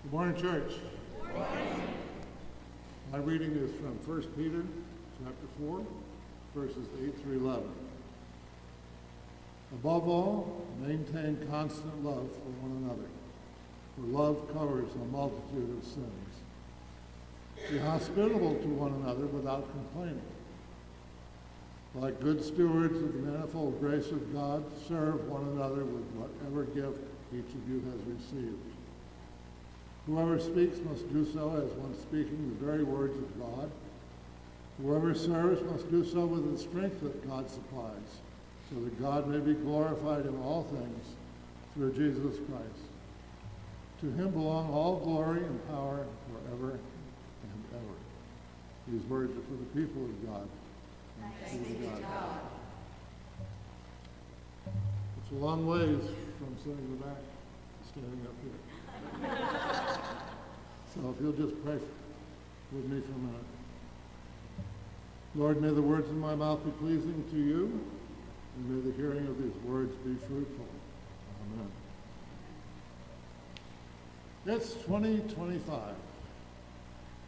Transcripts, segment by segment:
Good morning, church. Good morning. My reading is from 1 Peter chapter 4, verses 8 through 11. Above all, maintain constant love for one another, for love covers a multitude of sins. Be hospitable to one another without complaining. Like good stewards of the manifold grace of God, serve one another with whatever gift each of you has received. Whoever speaks must do so as one speaking the very words of God. Whoever serves must do so with the strength that God supplies, so that God may be glorified in all things through Jesus Christ. To him belong all glory and power forever and ever. These words are for the people of God. Thanks be to God. It's a long ways from sitting in the back to standing up here. So if you'll just pray with me for a minute. Lord, may the words of my mouth be pleasing to you, and may the hearing of these words be fruitful. Amen. It's 2025.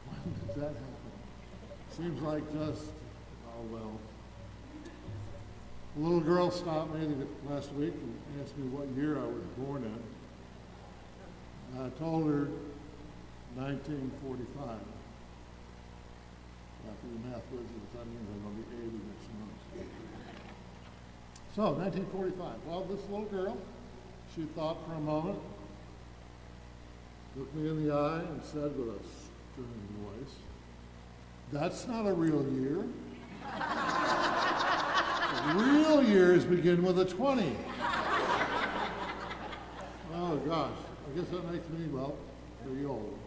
When did that happen? Seems like just, oh well. A little girl stopped me last week and asked me what year I was born in. I told her 1945. For the math wizards, that means I'm going to be 80 next month. So, 1945. Well, this little girl, she thought for a moment, looked me in the eye and said with a stern voice, "That's not a real year. Real years begin with a 20. Oh gosh, I guess that makes me, well, pretty old.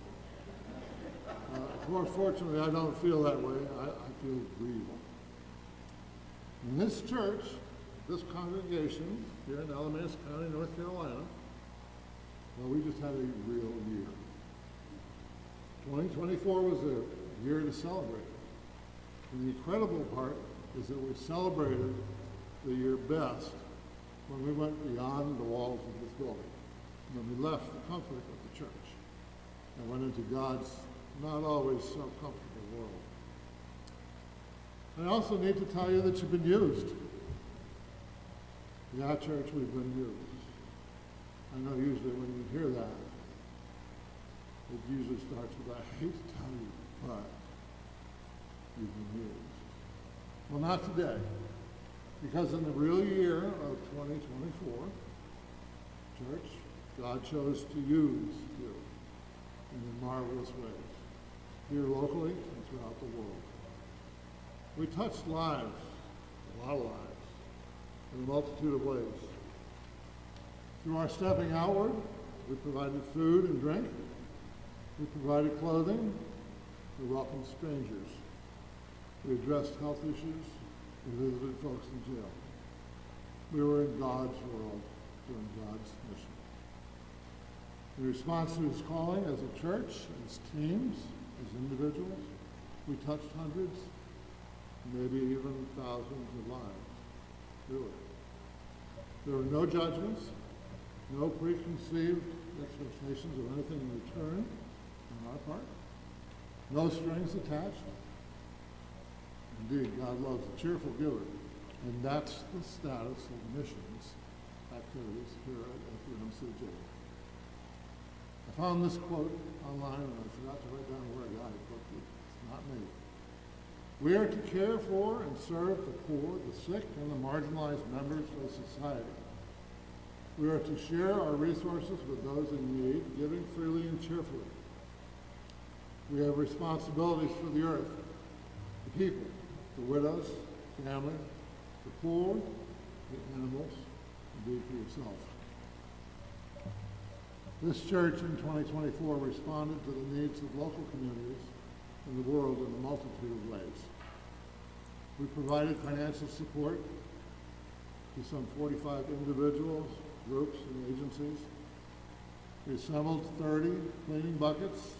More fortunately, I don't feel that way. I feel real. In this church, this congregation here in Alamance County, North Carolina, well, we just had a real year. 2024 was a year to celebrate. And the incredible part is that we celebrated the year best when we went beyond the walls of this building, when we left the comfort of the church and went into God's not always so comfortable world. I also need to tell you that you've been used. Yeah, church, we've been used. I know usually when you hear that, it usually starts with, I hate to tell you, but you've been used. Well, not today, because in the real year of 2024, church, God chose to use you in marvelous ways, here locally and throughout the world. We touched lives, a lot of lives, in a multitude of ways. Through our stepping outward, we provided food and drink. We provided clothing. We welcomed strangers. We addressed health issues. We visited folks in jail. We were in God's world doing God's mission. In response to his calling as a church, as teams, as individuals, we touched hundreds, maybe even thousands of lives. Really. There were no judgments, no preconceived expectations of anything in return on our part, no strings attached. Indeed, God loves a cheerful giver, and that's the status of missions activities here at FUMCJ. I found this quote online, and I forgot to write down where I got it, but it's not me. We are to care for and serve the poor, the sick, and the marginalized members of society. We are to share our resources with those in need, giving freely and cheerfully. We have responsibilities for the earth, the people, the widows, family, the poor, the animals, and do for yourself. This church in 2024 responded to the needs of local communities and the world in a multitude of ways. We provided financial support to some 45 individuals, groups, and agencies. We assembled 30 cleaning buckets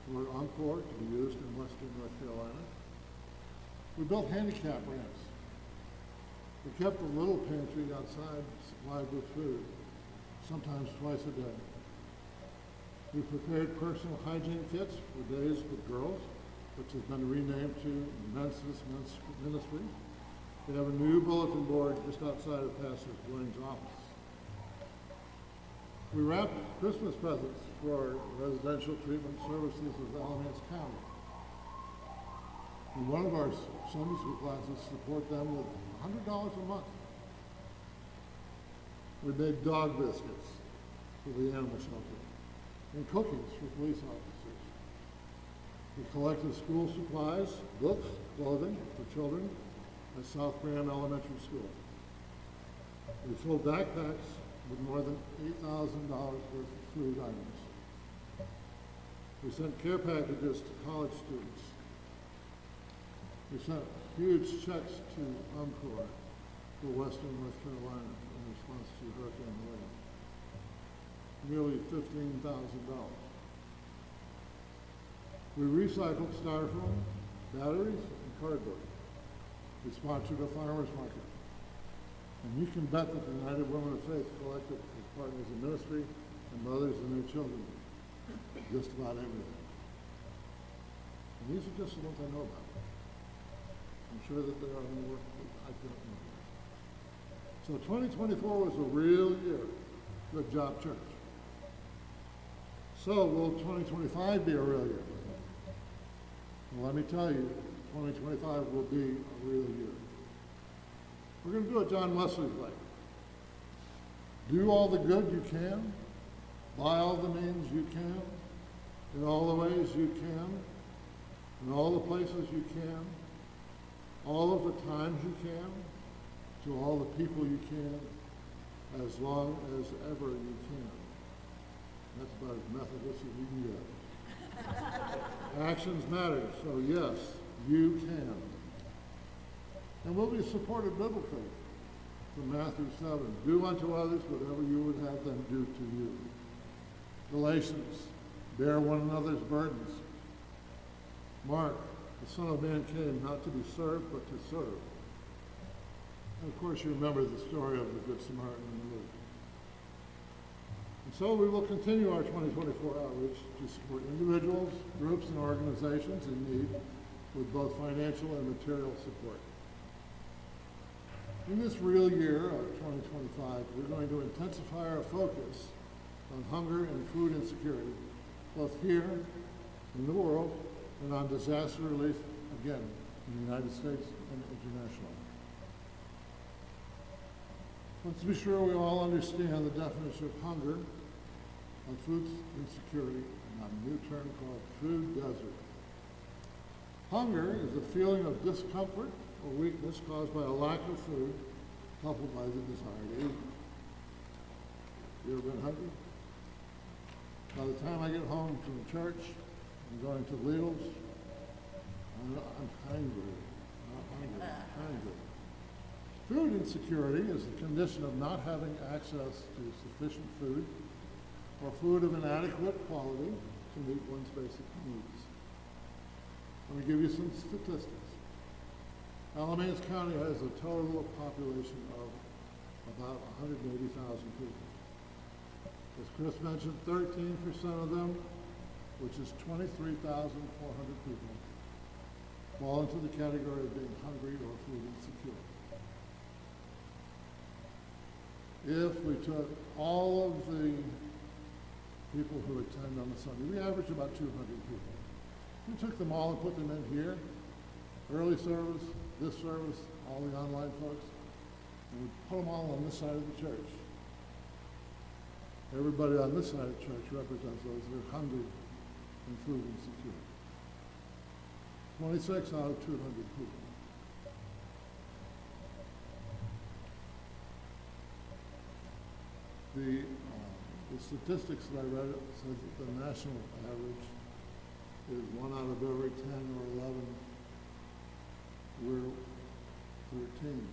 for Encore to be used in western North Carolina. We built handicap ramps. We kept a little pantry outside supplied with food, sometimes twice a day. We prepared personal hygiene kits for Days with Girls, which has been renamed to Men's Ministry. We have a new bulletin board just outside of Pastor Dwayne's office. We wrapped Christmas presents for our residential treatment services of Alamance County. And one of our Sunday school classes support them with $100 a month. We made dog biscuits for the animal shelter and cookies for police officers. We collected school supplies, books, clothing for children at South Grand Elementary School. We filled backpacks with more than $8,000 worth of food items. We sent care packages to college students. We sent huge checks to Umpqua for Western North Carolina in response to Hurricane William. Nearly $15,000. We recycled styrofoam, batteries, and cardboard. We sponsored a farmer's market. And you can bet that the United Women of Faith collected for partners in ministry and mothers and their children just about everything. And these are just the ones I know about. I'm sure that there are more that I don't know about. So 2024 was a real year. Good job, church. So will 2025 be a real year? Well, let me tell you, 2025 will be a real year. We're going to do it John Wesley's way. Do all the good you can, by all the means you can, in all the ways you can, in all the places you can, all of the times you can, to all the people you can, as long as ever you can. That's about as Methodist as you can get. Actions matter, so yes, you can. And we'll be supported biblically from Matthew 7. Do unto others whatever you would have them do to you. Galatians, bear one another's burdens. Mark, the Son of Man came not to be served, but to serve. And of course, you remember the story of the Good Samaritan in Luke. And so we will continue our 2024 outreach to support individuals, groups, and organizations in need with both financial and material support. In this real year of 2025, we're going to intensify our focus on hunger and food insecurity, both here in the world and on disaster relief, again, in the United States and internationally. Let's be sure we all understand the definition of hunger, of food insecurity, and a new term called food desert. Hunger is a feeling of discomfort or weakness caused by a lack of food, coupled by the desire to eat. You ever been hungry? By the time I get home from church, I'm going to Lidl's, I'm hungry. Not hungry, I'm hungry. Food insecurity is the condition of not having access to sufficient food or food of inadequate quality to meet one's basic needs. Let me give you some statistics. Alamance County has a total population of about 180,000 people. As Chris mentioned, 13% of them, which is 23,400 people, fall into the category of being hungry or food insecure. If we took all of the people who attend on a Sunday, we average about 200 people. We took them all and put them in here, early service, this service, all the online folks, and we put them all on this side of the church. Everybody on this side of the church represents those that are hungry and food insecure. 26 out of 200 people. The statistics that I read said that the national average is 1 out of every 10 or 11. We're 13.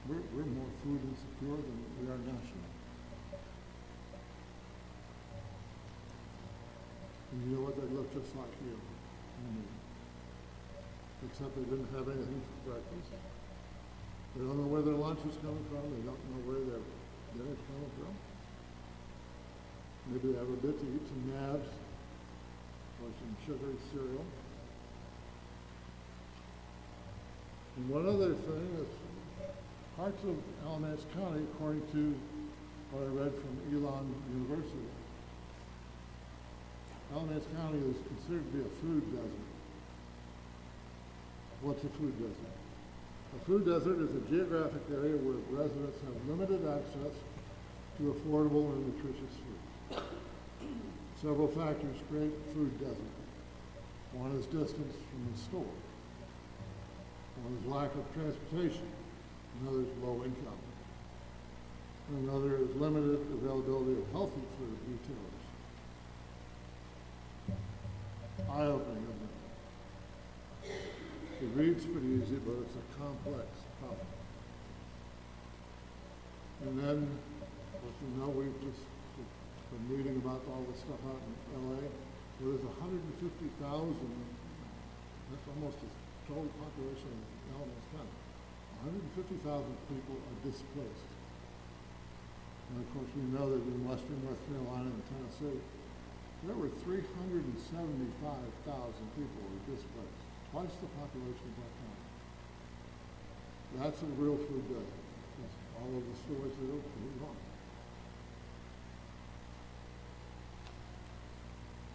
We're more food insecure than we are national. And you know what? They look just like you and me. Except they didn't have anything for breakfast. They don't know where their lunch is coming from. They don't know where their dinner's coming from. Maybe they have a bit to eat some nabs or some sugary cereal. And one other thing is parts of Alamance County, according to what I read from Elon University, Alamance County is considered to be a food desert. What's a food desert? A food desert is a geographic area where residents have limited access to affordable and nutritious food. Several factors create food desert. One is distance from the store. One is lack of transportation. Another is low income. Another is limited availability of healthy food retailers. Eye-opening, isn't it? It reads pretty easy, but it's a complex problem. And then, as you know, we've just been reading about all this stuff out in LA. There's 150,000, that's almost the total population of Alamance County. 150,000 people are displaced. And of course, we know that in western North Carolina and Tennessee, there were 375,000 people who were displaced, twice the population of that county. That's a real food desert. That's all of the stories that are going on.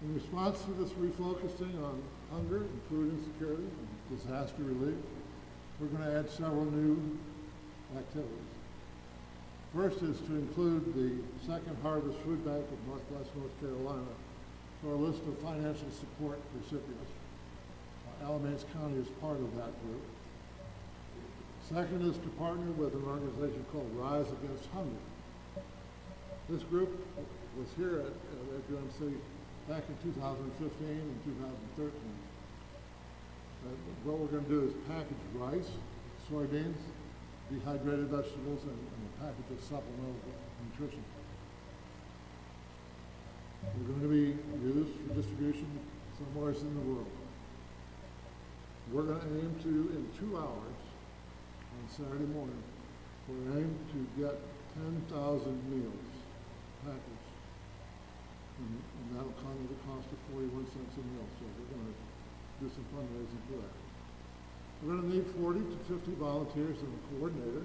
In response to this refocusing on hunger and food insecurity and disaster relief, we're going to add several new activities. First is to include the Second Harvest Food Bank of Northwest North Carolina to our list of financial support recipients. Alamance County is part of that group. Second is to partner with an organization called Rise Against Hunger. This group was here at UMC back in 2015 and 2013. What we're going to do is package rice, soybeans, dehydrated vegetables, and a package of supplemental nutrition. They're going to be used for distribution somewhere else in the world. We're going to aim to, in 2 hours on Saturday morning, we're aiming to get 10,000 meals packaged. And that'll come at a cost of 41 cents a meal. So we're going to do some fundraising for that. We're going to need 40 to 50 volunteers and a coordinator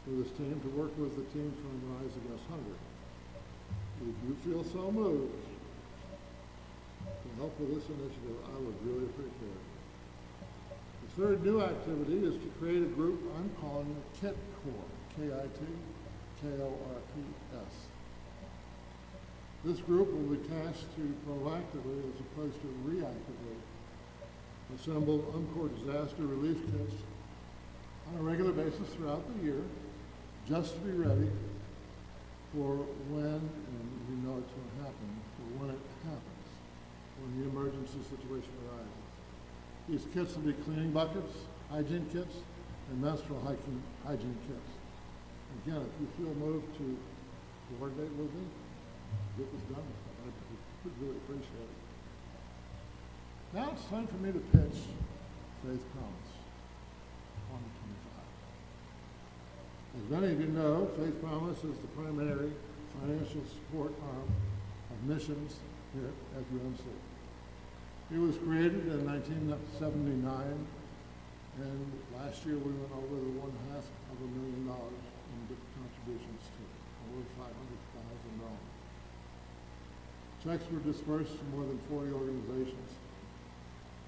for this team to work with the team from Rise Against Hunger. If you feel so moved to help with this initiative, I would really appreciate it. The third new activity is to create a group I'm calling the KIT Corps, KIT-KORPS. This group will be tasked to proactively, as opposed to reactively, assemble UMCOR disaster relief kits on a regular basis throughout the year, just to be ready for when, and we know it's going to happen, for when it happens, when the emergency situation arises. These kits will be cleaning buckets, hygiene kits, and menstrual hygiene kits. Again, if you feel moved to coordinate with me, get this done. I would really appreciate it. Now it's time for me to pitch Faith Promise 2025. As many of you know, Faith Promise is the primary financial support arm of missions here at UMC. It was created in 1979, and last year we went over the $500,000 in contributions to it, over $500,000. Checks were dispersed to more than 40 organizations,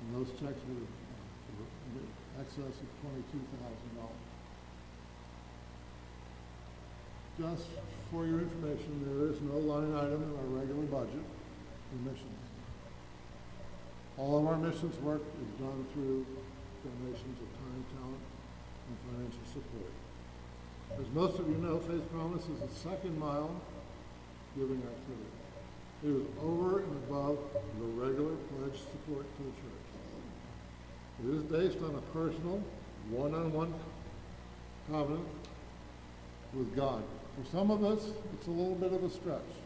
and those checks were in excess of $22,000. Just for your information, there is no line item in our regular budget for missions. All of our missions work is done through donations of time, talent, and financial support. As most of you know, Faith Promise is a second mile giving activity. It is over and above the regular pledge support to the church. It is based on a personal, one-on-one covenant with God. For some of us, it's a little bit of a stretch,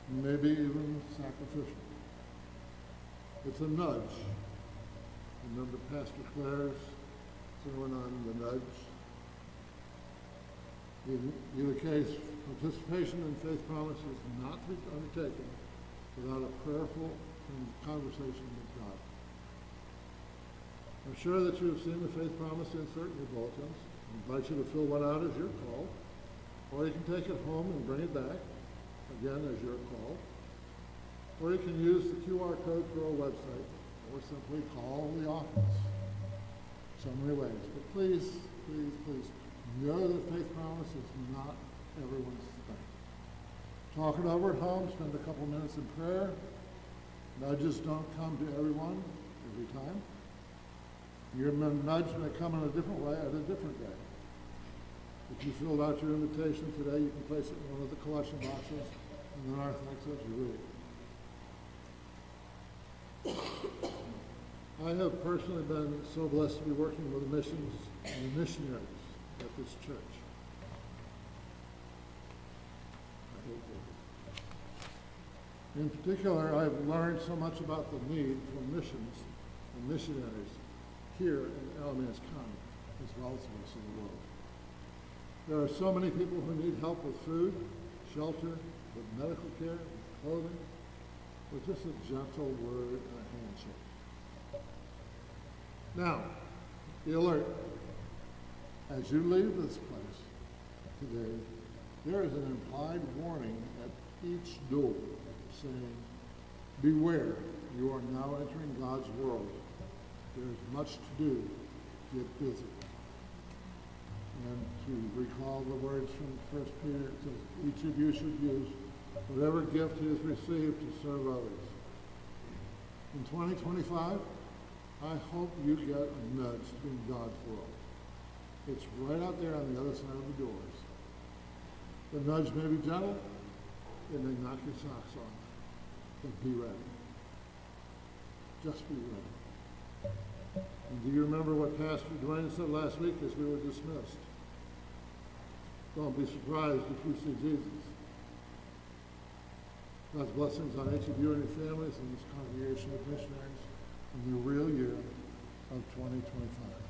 maybe even sacrificial. It's a nudge. Remember Pastor Claire's sermon on the nudge? In either case, participation in Faith Promise is not to be undertaken without a prayerful conversation with God. I'm sure that you have seen the Faith Promise insert in your bulletins. I invite you to fill one out as your call, or you can take it home and bring it back, again as your call, or you can use the QR code for our website, or simply call the office. So many ways. But please, please, please, know that Faith Promise is not everyone's thing. Talk it over at home, spend a couple minutes in prayer. Nudges don't come to everyone every time. Your nudge may come in a different way at a different day. If you filled out your invitation today, you can place it in one of the collection boxes, and then our thanks as you read. I have personally been so blessed to be working with the missions and the missionaries at this church. In particular, I've learned so much about the need for missions and missionaries here in Alamance County, as well as the rest of the world. There are so many people who need help with food, shelter, with medical care, with clothing, with just a gentle word and a handshake. Now, be alert. As you leave this place today, there is an implied warning at each door saying, beware, you are now entering God's world. There is much to do. Get busy. And to recall the words from 1 Peter, it says, each of you should use whatever gift he has received to serve others. In 2025, I hope you get a nudge to be in God's world. It's right out there on the other side of the doors. The nudge may be gentle, it may knock your socks off, but be ready. Just be ready. And do you remember what Pastor Dwayne said last week as we were dismissed? Don't be surprised if you see Jesus. God's blessings on each of you and your families and this congregation of missionaries in the real year of 2025.